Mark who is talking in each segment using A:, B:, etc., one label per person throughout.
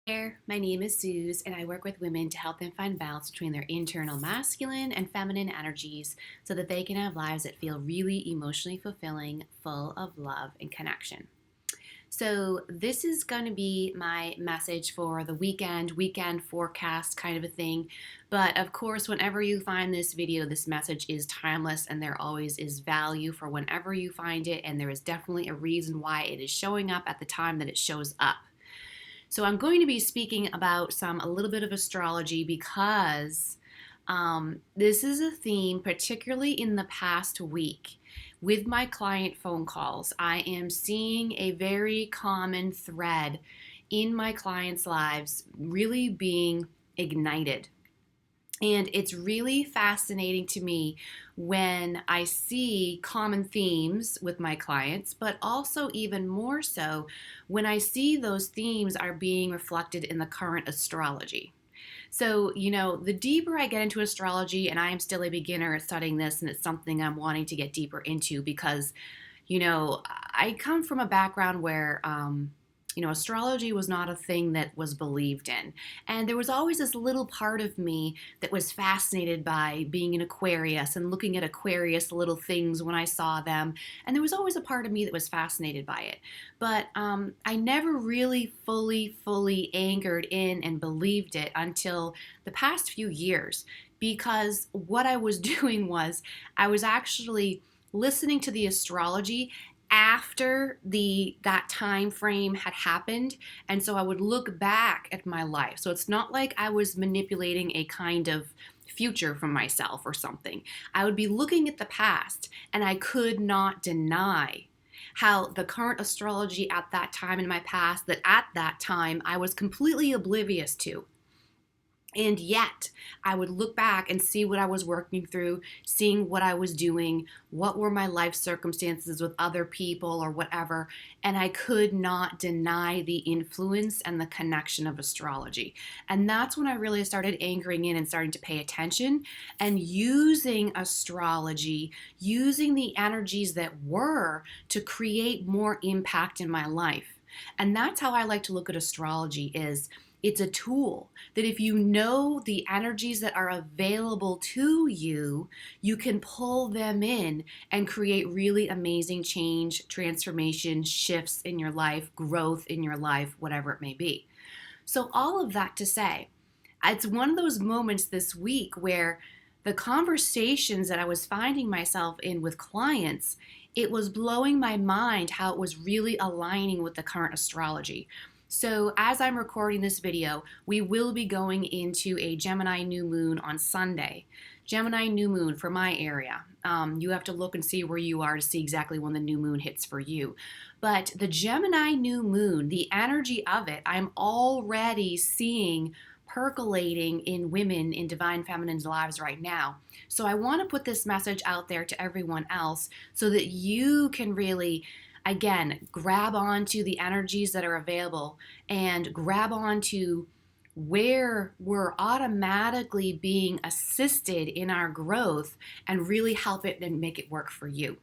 A: There, my name is Suze, and I work with women to help them find balance between their internal masculine and feminine energies so that they can have lives that feel really emotionally fulfilling, full of love and connection. So, this is going to be my message for the weekend forecast kind of a thing. But of course, whenever you find this video, this message is timeless and there always is value for whenever you find it. And there is definitely a reason why it is showing up at the time that it shows up. So I'm going to be speaking about a little bit of astrology because this is a theme, particularly in the past week. With my client phone calls, I am seeing a very common thread in my clients' lives really being ignited. And it's really fascinating to me when I see common themes with my clients, but also even more so when I see those themes are being reflected in the current astrology. So, the deeper I get into astrology, and I am still a beginner at studying this, and it's something I'm wanting to get deeper into because, I come from a background where, astrology was not a thing that was believed in. And there was always this little part of me that was fascinated by being an Aquarius and looking at Aquarius little things when I saw them. And there was always a part of me that was fascinated by it. But I never really fully anchored in and believed it until the past few years. Because what I was doing was I was actually listening to the astrology after that time frame had happened, and so I would look back at my life. So it's not like I was manipulating a kind of future for myself or something. I would be looking at the past, and I could not deny how the current astrology at that time in my past, that at that time I was completely oblivious to. And yet, I would look back and see what I was working through, seeing what I was doing, what were my life circumstances with other people or whatever, and I could not deny the influence and the connection of astrology. And that's when I really started anchoring in and starting to pay attention and using astrology, using the energies that were to create more impact in my life. And that's how I like to look at astrology is it's a tool that if you know the energies that are available to you, you can pull them in and create really amazing change, transformation, shifts in your life, growth in your life, whatever it may be. So all of that to say, it's one of those moments this week where the conversations that I was finding myself in with clients, it was blowing my mind how it was really aligning with the current astrology. So as I'm recording this video, we will be going into a Gemini new moon on Sunday. Gemini new moon for my area. You have to look and see where you are to see exactly when the new moon hits for you. But the Gemini new moon, the energy of it, I'm already seeing percolating in women in divine feminine's lives right now. So I want to put this message out there to everyone else so that you can really again, grab onto the energies that are available and grab onto where we're automatically being assisted in our growth and really help it and make it work for you.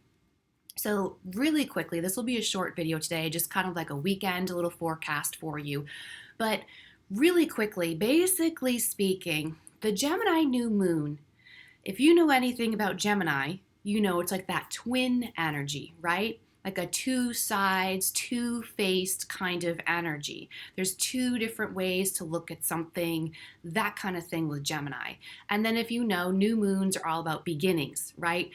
A: So really quickly, this will be a short video today, just kind of like a weekend, a little forecast for you. But really quickly, basically speaking, the Gemini new moon, if you know anything about Gemini, you know it's like that twin energy, right? Like a two sides, two-faced kind of energy. There's two different ways to look at something, that kind of thing with Gemini. And then if you know, new moons are all about beginnings, right?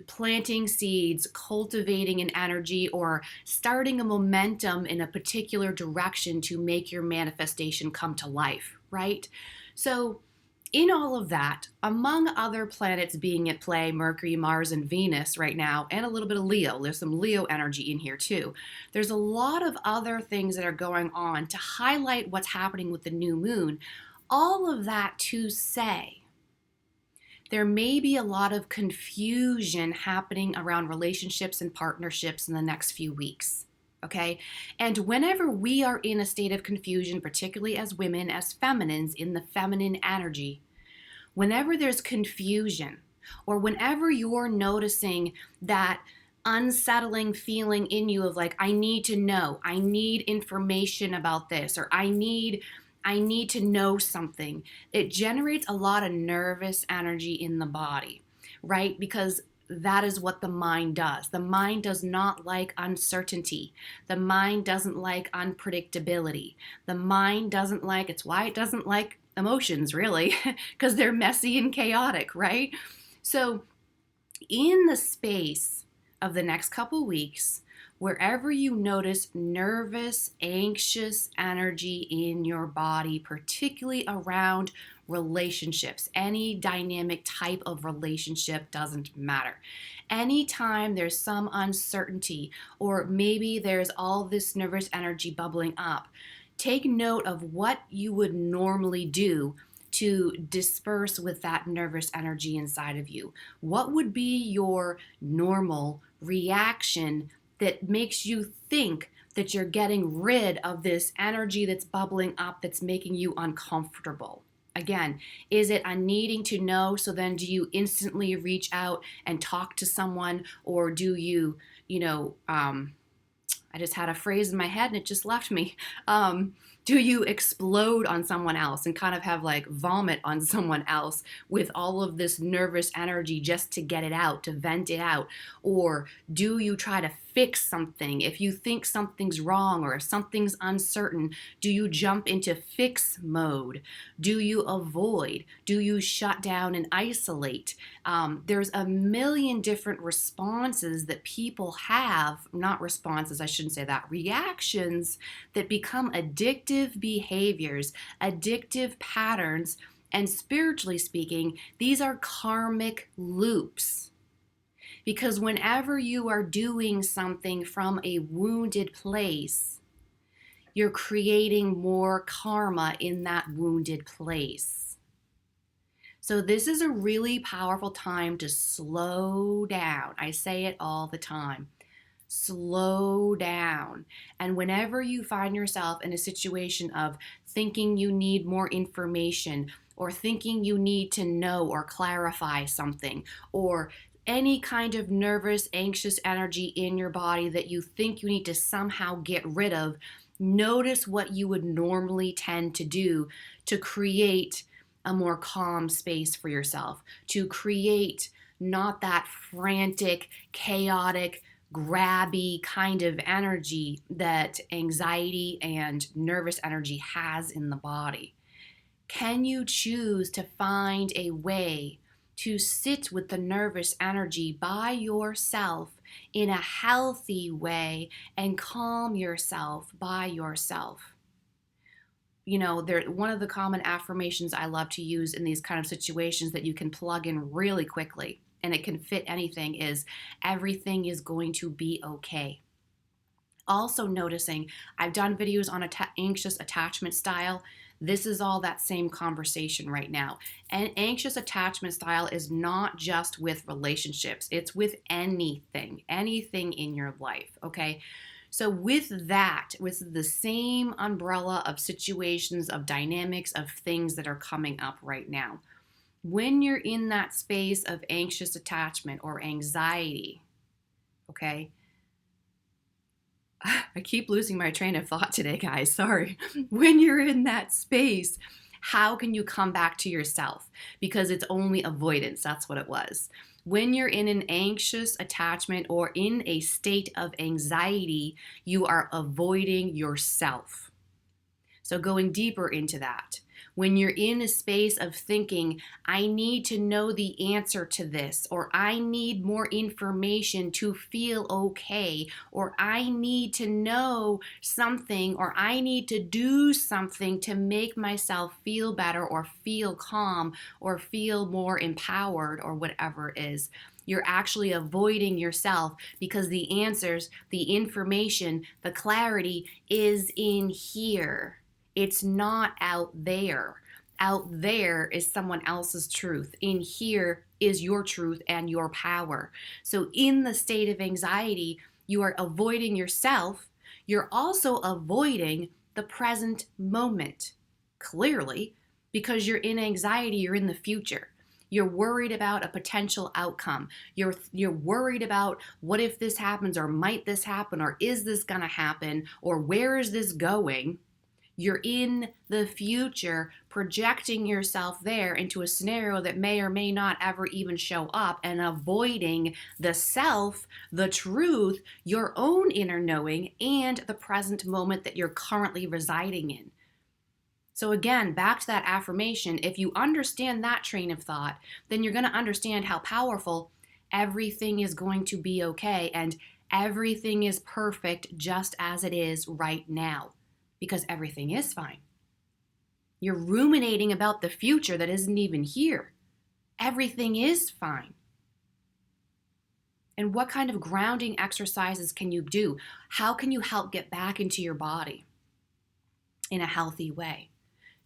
A: Planting seeds, cultivating an energy, or starting a momentum in a particular direction to make your manifestation come to life, right? So in all of that, among other planets being at play, Mercury, Mars, and Venus right now, and a little bit of Leo, there's some Leo energy in here too. There's a lot of other things that are going on to highlight what's happening with the new moon. All of that to say, there may be a lot of confusion happening around relationships and partnerships in the next few weeks. Okay? And whenever we are in a state of confusion, particularly as women, as feminines, in the feminine energy, whenever there's confusion, or whenever you're noticing that unsettling feeling in you of like, I need to know, I need information about this, or I need I need to know something. It generates a lot of nervous energy in the body, right? Because that is what the mind does. The mind does not like uncertainty. The mind doesn't like unpredictability. The mind doesn't like, it's why it doesn't like emotions, really, because they're messy and chaotic, right? So, in the space of the next couple weeks, wherever you notice nervous, anxious energy in your body, particularly around relationships, any dynamic type of relationship doesn't matter. Anytime there's some uncertainty, or maybe there's all this nervous energy bubbling up, take note of what you would normally do to disperse with that nervous energy inside of you. What would be your normal reaction that makes you think that you're getting rid of this energy that's bubbling up that's making you uncomfortable? Again, is it a needing to know? So then do you instantly reach out and talk to someone, or do you, I just had a phrase in my head and it just left me. Do you explode on someone else and kind of have like vomit on someone else with all of this nervous energy just to get it out, to vent it out? Or do you try to fix something? If you think something's wrong or if something's uncertain, do you jump into fix mode? Do you avoid? Do you shut down and isolate? There's a million different responses that people have, not responses, I shouldn't say that, reactions that become addictive behaviors, addictive patterns, and spiritually speaking, these are karmic loops. Because whenever you are doing something from a wounded place, you're creating more karma in that wounded place. So this is a really powerful time to slow down. I say it all the time. Slow down. And whenever you find yourself in a situation of thinking you need more information, or thinking you need to know or clarify something, or any kind of nervous, anxious energy in your body that you think you need to somehow get rid of, notice what you would normally tend to do to create a more calm space for yourself, to create not that frantic, chaotic, grabby kind of energy that anxiety and nervous energy has in the body. Can you choose to find a way to sit with the nervous energy by yourself in a healthy way and calm yourself by yourself? One of the common affirmations I love to use in these kind of situations that you can plug in really quickly, and it can fit anything, is everything is going to be okay. Also noticing, I've done videos on anxious attachment style. This is all that same conversation right now. And anxious attachment style is not just with relationships. It's with anything in your life, okay? So with that, with the same umbrella of situations, of dynamics, of things that are coming up right now, when you're in that space of anxious attachment or anxiety, okay? I keep losing my train of thought today, guys. Sorry. When you're in that space, how can you come back to yourself? Because it's only avoidance. That's what it was. When you're in an anxious attachment or in a state of anxiety, you are avoiding yourself. So going deeper into that, when you're in a space of thinking, I need to know the answer to this, or I need more information to feel okay, or I need to know something, or I need to do something to make myself feel better or feel calm or feel more empowered or whatever it is, you're actually avoiding yourself because the answers, the information, the clarity is in here. It's not out there. Out there is someone else's truth. In here is your truth and your power. So in the state of anxiety, you are avoiding yourself. You're also avoiding the present moment, clearly, because you're in anxiety, you're in the future. You're worried about a potential outcome. You're worried about what if this happens, or might this happen, or is this gonna happen, or where is this going? You're in the future, projecting yourself there into a scenario that may or may not ever even show up, and avoiding the self, the truth, your own inner knowing, and the present moment that you're currently residing in. So again, back to that affirmation, if you understand that train of thought, then you're going to understand how powerful everything is going to be okay and everything is perfect just as it is right now, because everything is fine. You're ruminating about the future that isn't even here. Everything is fine. And what kind of grounding exercises can you do? How can you help get back into your body in a healthy way?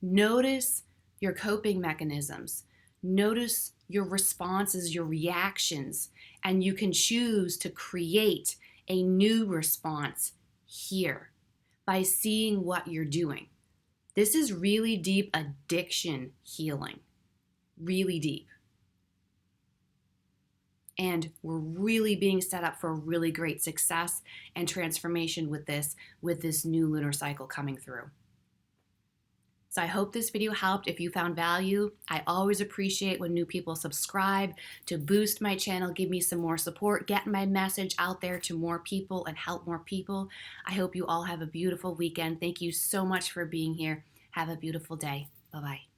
A: Notice your coping mechanisms. Notice your responses, your reactions, and you can choose to create a new response here by seeing what you're doing. This is really deep addiction healing, really deep. And we're really being set up for really great success and transformation with this new lunar cycle coming through. So I hope this video helped. If you found value, I always appreciate when new people subscribe to boost my channel, give me some more support, get my message out there to more people and help more people. I hope you all have a beautiful weekend. Thank you so much for being here. Have a beautiful day. Bye-bye.